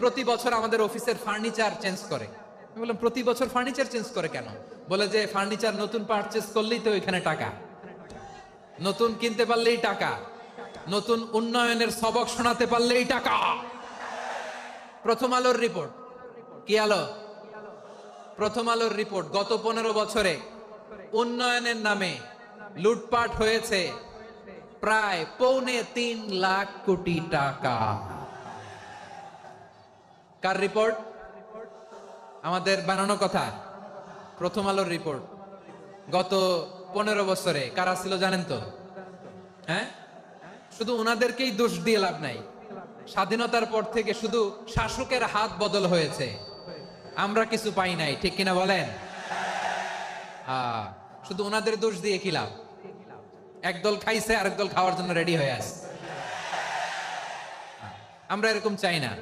প্রতি বছর আমাদের অফিসের ফার্নিচার চেঞ্জ করে। আমি বললাম প্রতি বছর ফার্নিচার চেঞ্জ করে কেন? বলে যে ফার্নিচার নতুন পারচেজ করলেই তো ওইখানে টাকা, নতুন কিনতে পারলেই টাকা, নতুন উন্নয়নের সবক শোনাতে পারলেই টাকা। প্রথম আলোর রিপোর্ট, কি আলো? প্রথম আলোর রিপোর্ট, গত 15 বছরে উন্নয়নের নামে লুটপাট হয়েছে প্রায় 2.25 লাখ কোটি টাকা। কার রিপোর্ট? আমাদের বানানো কথা। প্রথম আলোর রিপোর্ট। গত 15 বছরে কারা ছিল জানেন তো? হ্যাঁ, শুধু ওনাদেরকেই দোষ দিয়ে লাভ নাই। স্বাধীনতার পর থেকে শুধু শাসকের হাত বদল হয়েছে, আমরা কিছু পাই নাই, ঠিক কিনা বলেন? শুধু ওনাদের দোষ দিয়ে কি লাভ? একদল খাইছে, আরেক দল খাওয়ার জন্য রেডি হয়ে আছে। আমরা এরকম চাই না।